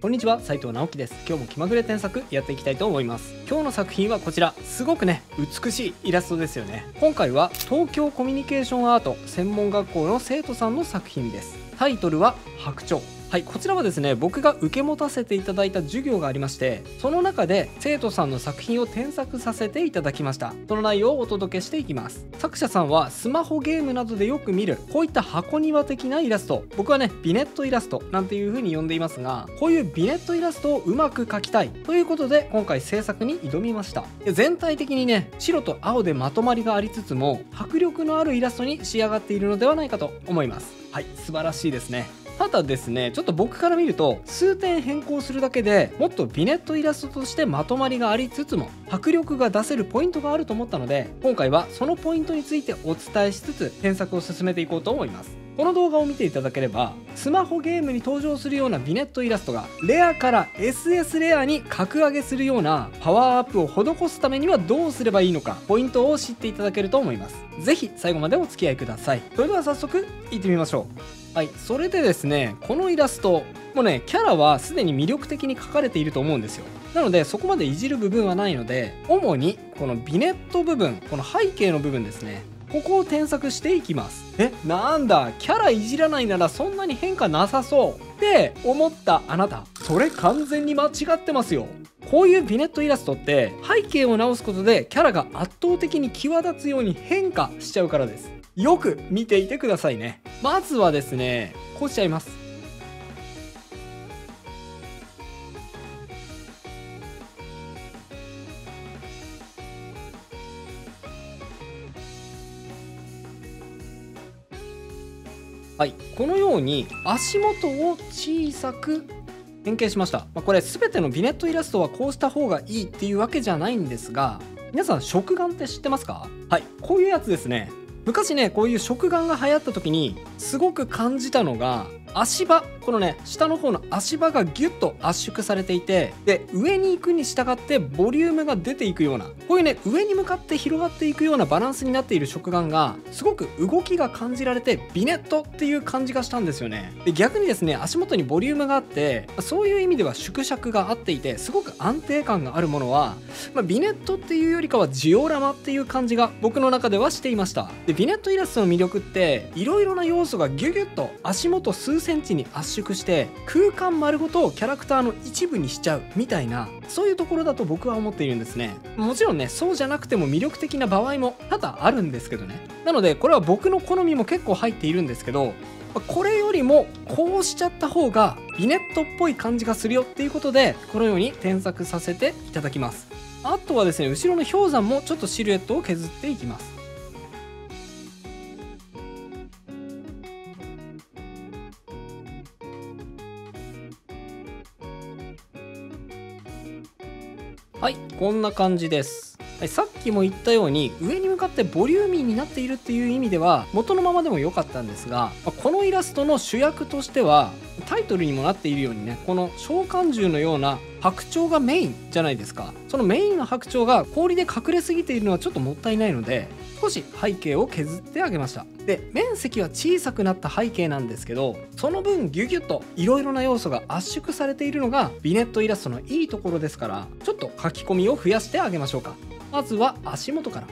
こんにちは、斉藤直樹です。今日も気まぐれ添削やっていきたいと思います。今日の作品はこちら。すごくね、美しいイラストですよね。今回は東京コミュニケーションアート専門学校の生徒さんの作品です。タイトルは白鳥。はい、こちらはですね、僕が受け持たせていただいた授業がありまして、その中で生徒さんの作品を添削させていただきました。その内容をお届けしていきます。作者さんはスマホゲームなどでよく見るこういった箱庭的なイラスト、僕はねビネットイラストなんていう風に呼んでいますが、こういうビネットイラストをうまく描きたいということで今回制作に挑みました。全体的にね、白と青でまとまりがありつつも迫力のあるイラストに仕上がっているのではないかと思います。はい、素晴らしいですね。ただですね、ちょっと僕から見ると数点変更するだけでもっとビネットイラストとしてまとまりがありつつも迫力が出せるポイントがあると思ったので、今回はそのポイントについてお伝えしつつ添削を進めていこうと思います。この動画を見ていただければ、スマホゲームに登場するようなビネットイラストがレアから SS レアに格上げするようなパワーアップを施すためにはどうすればいいのか、ポイントを知っていただけると思います。ぜひ最後までお付き合いください。それでは早速いってみましょう。はい、それでですね、このイラストもうね、キャラはすでに魅力的に描かれていると思うんですよ。なのでそこまでいじる部分はないので、主にこのビネット部分、この背景の部分ですね、ここを添削していきます。なんだ、キャラいじらないならそんなに変化なさそうって思ったあなた、それ完全に間違ってますよ。こういうビネットイラストって背景を直すことでキャラが圧倒的に際立つように変化しちゃうからです。よく見ていてくださいね。まずはですね、こうしちゃいます。はい、このように足元を小さく変形しました。これ全てのビネットイラストはこうした方がいいっていうわけじゃないんですが、皆さん食玩って知ってますか？はい、こういうやつですね。昔ね、こういう食玩が流行った時にすごく感じたのが、足場、このね下の方の足場がギュッと圧縮されていて、で上に行くに従ってボリュームが出ていくような、こういうね上に向かって広がっていくようなバランスになっている食玩がすごく動きが感じられてビネットっていう感じがしたんですよね。で逆にですね、足元にボリュームがあって、そういう意味では縮尺があっていてすごく安定感があるものは、ビネットっていうよりかはジオラマっていう感じが僕の中ではしていました。でビネットイラストの魅力っていろいろな要素がギュギュッと足元数センチに圧縮して空間丸ごとキャラクターの一部にしちゃうみたいな、そういうところだと僕は思っているんですね。もちろんね、そうじゃなくても魅力的な場合も多々あるんですけどね。なのでこれは僕の好みも結構入っているんですけど、これよりもこうしちゃった方がビネットっぽい感じがするよっていうことで、このように添削させていただきます。あとはですね、後ろの氷山もちょっとシルエットを削っていきます。はい、こんな感じです。はい、さっきも言ったように上に向かってボリューミーになっているっていう意味では元のままでも良かったんですが、このイラストの主役としてはタイトルにもなっているようにね、この召喚獣のような白鳥がメインじゃないですか。そのメインの白鳥が氷で隠れすぎているのはちょっともったいないので、少し背景を削ってあげました。で面積は小さくなった背景なんですけど、その分ギュギュッといろいろな要素が圧縮されているのがビネットイラストのいいところですから、ちょっと書き込みを増やしてあげましょうか。まずは足元から。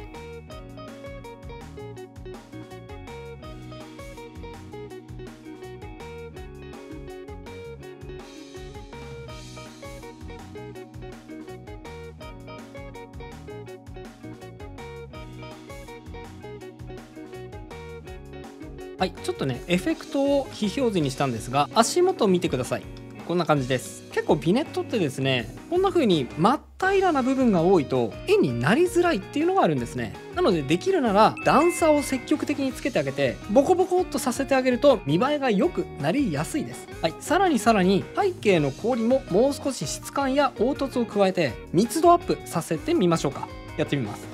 はい、ちょっとねエフェクトを非表示にしたんですが、足元を見てください。こんな感じです。結構ビネットってですね、こんな風に真っ平らな部分が多いと絵になりづらいっていうのがあるんですね。なのでできるなら段差を積極的につけてあげてボコボコっとさせてあげると見栄えが良くなりやすいです。はい、さらに背景の氷ももう少し質感や凹凸を加えて密度アップさせてみましょうか。やってみます。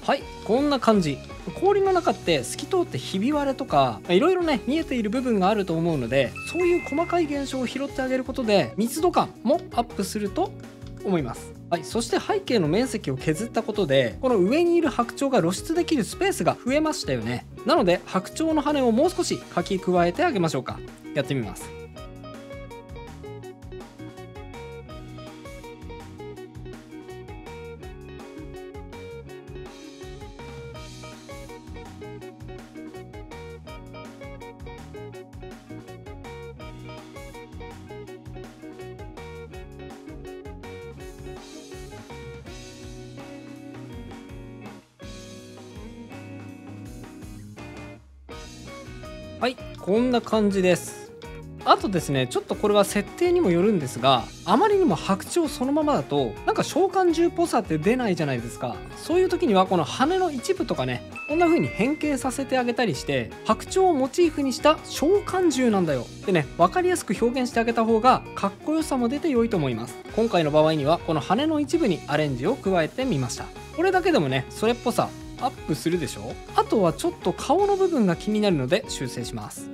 はい、こんな感じ。氷の中って透き通ってひび割れとかいろいろね見えている部分があると思うので、そういう細かい現象を拾ってあげることで密度感もアップすると思います。はい、そして背景の面積を削ったことでこの上にいる白鳥が露出できるスペースが増えましたよね。なので白鳥の羽をもう少し描き加えてあげましょうか。やってみます。はい、こんな感じです。あとですね、ちょっとこれは設定にもよるんですが、あまりにも白鳥そのままだとなんか召喚獣っぽさって出ないじゃないですか。そういう時にはこの羽の一部とかね、こんな風に変形させてあげたりして白鳥をモチーフにした召喚獣なんだよってね、分かりやすく表現してあげた方がかっこよさも出て良いと思います。今回の場合にはこの羽の一部にアレンジを加えてみました。これだけでもね、それっぽさアップするでしょ。あとはちょっと顔の部分が気になるので修正します。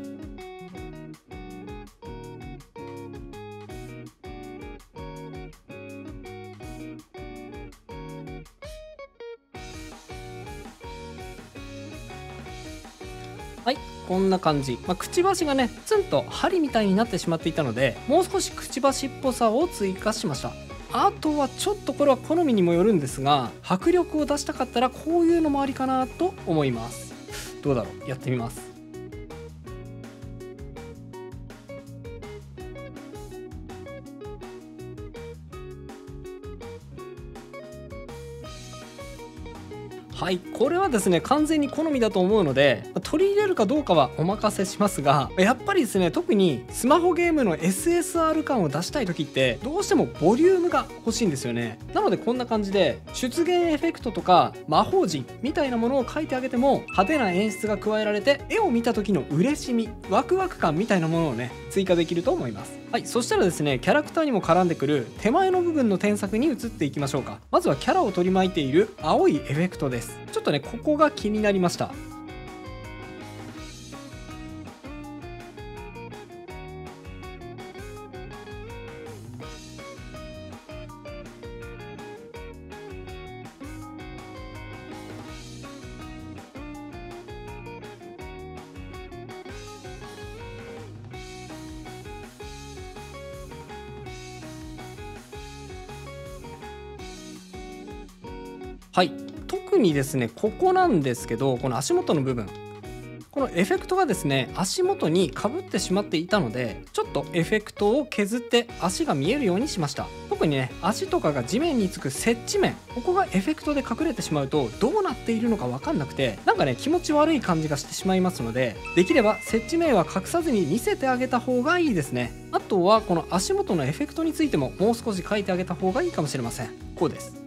はい、こんな感じ。くちばしがねツンと針みたいになってしまっていたので、もう少しくちばしっぽさを追加しました。あとはちょっとこれは好みにもよるんですが、迫力を出したかったらこういうのもありかなと思います。どうだろう、やってみます。はい、これはですね完全に好みだと思うので、取り入れるかどうかはお任せしますが、やっぱりですね特にスマホゲームの SSR 感を出したい時ってどうしてもボリュームが欲しいんですよね。なのでこんな感じで出現エフェクトとか魔法陣みたいなものを書いてあげても派手な演出が加えられて、絵を見た時の嬉しみワクワク感みたいなものをね追加できると思います。はい、そしたらですねキャラクターにも絡んでくる手前の部分の添削に移っていきましょうか。まずはキャラを取り巻いている青いエフェクトです。ちょっとねここが気になりました。はい、特にですねここなんですけど、この足元の部分、このエフェクトがですね足元にかぶってしまっていたので、ちょっとエフェクトを削って足が見えるようにしました。特にね足とかが地面につく接地面、ここがエフェクトで隠れてしまうとどうなっているのか分かんなくて、なんかね気持ち悪い感じがしてしまいますので、できれば接地面は隠さずに見せてあげた方がいいですね。あとはこの足元のエフェクトについてももう少し書いてあげた方がいいかもしれません。こうです。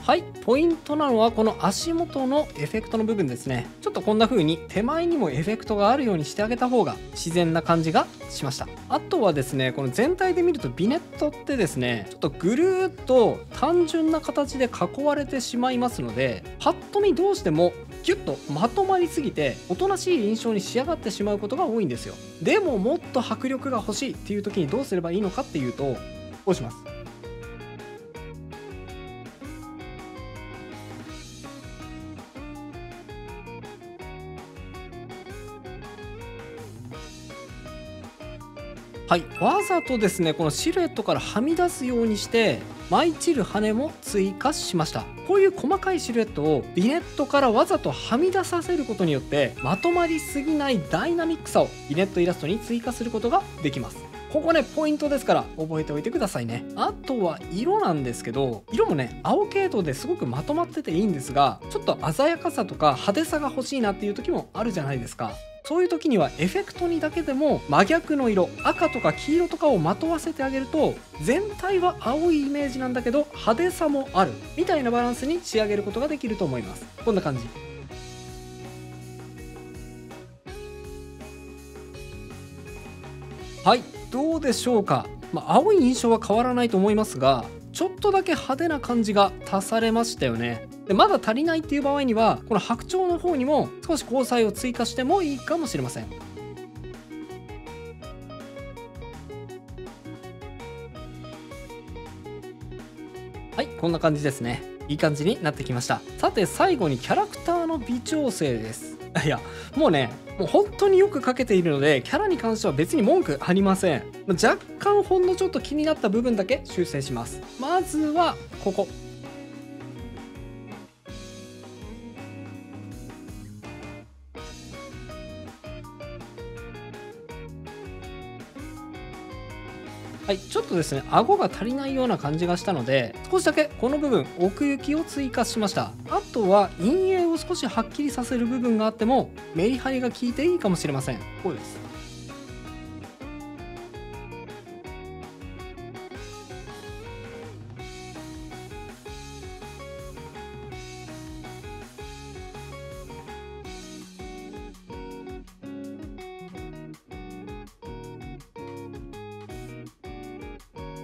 はい、ポイントなのはこの足元のエフェクトの部分ですね。ちょっとこんな風に手前にもエフェクトがあるようにしてあげた方が自然な感じがしました。あとはですねこの全体で見るとビネットってですねちょっとぐるーっと単純な形で囲われてしまいますので、パッと見どうしてもギュッとまとまりすぎておとなしい印象に仕上がってしまうことが多いんですよ。でももっと迫力が欲しいっていう時にどうすればいいのかっていうと、こうします。はい、わざとですねこのシルエットからはみ出すようにして舞い散る羽も追加しました。こういう細かいシルエットをビネットからわざとはみ出させることによってまとまりすぎないダイナミックさをビネットイラストに追加することができます。ここねポイントですから覚えておいてくださいね。あとは色なんですけど、色もね青系統ですごくまとまってていいんですが、ちょっと鮮やかさとか派手さが欲しいなっていう時もあるじゃないですか。そういう時にはエフェクトにだけでも真逆の色、赤とか黄色とかをまとわせてあげると、全体は青いイメージなんだけど派手さもあるみたいなバランスに仕上げることができると思います。こんな感じ。はい、どうでしょうか。青い印象は変わらないと思いますが、ちょっとだけ派手な感じが足されましたよね。でまだ足りないっていう場合には、この白鳥の方にも少し光彩を追加してもいいかもしれません。はい、こんな感じですね。いい感じになってきました。さて最後にキャラクターの微調整です。いや、もう本当によく描けているので、キャラに関しては別に文句ありません。若干ほんのちょっと気になった部分だけ修正します。まずはここ。はい、ちょっとですね、顎が足りないような感じがしたので、少しだけこの部分、奥行きを追加しました。あとは、陰影を少しはっきりさせる部分があっても、メリハリが効いていいかもしれません。こうです。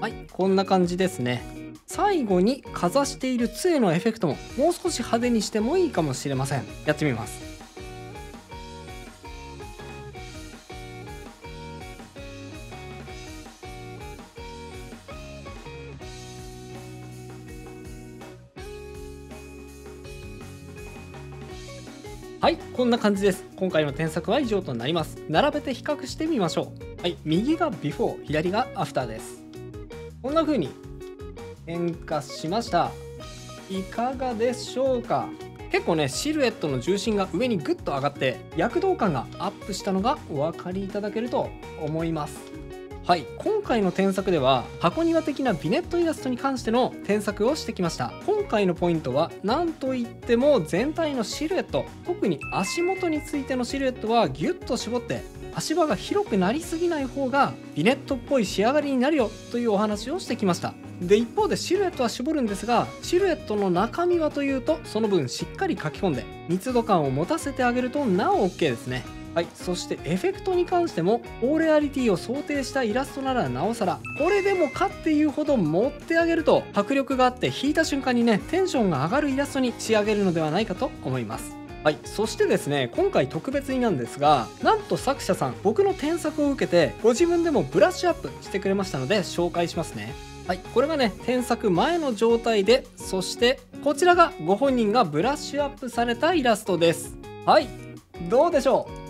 はい、こんな感じですね。最後にかざしている杖のエフェクトももう少し派手にしてもいいかもしれません。やってみます。はい、こんな感じです。今回の添削は以上となります。並べて比較してみましょう。はい、右がビフォー、左がアフターです。こんな風に変化しました。いかがでしょうか。結構ね、シルエットの重心が上にグッと上がって躍動感がアップしたのがお分かりいただけると思います。はい、今回の添削では箱庭的なビネットイラストに関しての添削をしてきました。今回のポイントは何といっても全体のシルエット、特に足元についてのシルエットはギュッと絞って、足場が広くなりすぎない方がビネットっぽい仕上がりになるよというお話をしてきました。で一方でシルエットは絞るんですが、シルエットの中身はというと、その分しっかり書き込んで密度感を持たせてあげるとなお OK ですね。はい、そしてエフェクトに関してもオーレアリティを想定したイラストならなおさら、これでもかっていうほど持ってあげると迫力があって、引いた瞬間にねテンションが上がるイラストに仕上げるのではないかと思います。はい、そしてですね、今回特別になんですが、なんと作者さん僕の添削を受けてご自分でもブラッシュアップしてくれましたので紹介しますね。はい、これがね添削前の状態で、そしてこちらがご本人がブラッシュアップされたイラストです。はい、どうでしょう。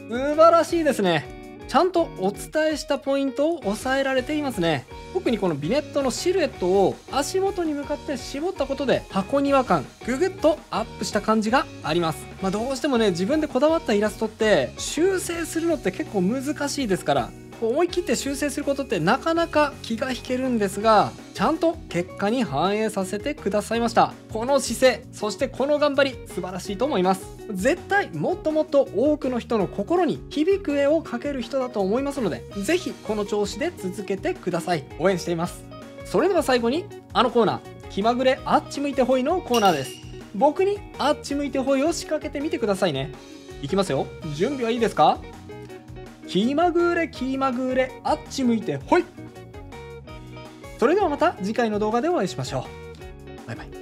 素晴らしいですね。ちゃんとお伝えしたポイントを押さえられていますね。特にこのビネットのシルエットを足元に向かって絞ったことで箱庭感ググッとアップした感じがあります。どうしてもね自分でこだわったイラストって修正するのって結構難しいですから、思い切って修正することってなかなか気が引けるんですが、ちゃんと結果に反映させてくださいました。この姿勢、そしてこの頑張り素晴らしいと思います。絶対もっともっと多くの人の心に響く絵を描ける人だと思いますので、ぜひこの調子で続けてください。応援しています。それでは最後にあのコーナー、気まぐれあっち向いてほいのコーナーです。僕にあっち向いてほいを仕掛けてみてくださいね。いきますよ。準備はいいですか。気まぐれ気まぐれあっち向いてほい。それではまた次回の動画でお会いしましょう。バイバイ。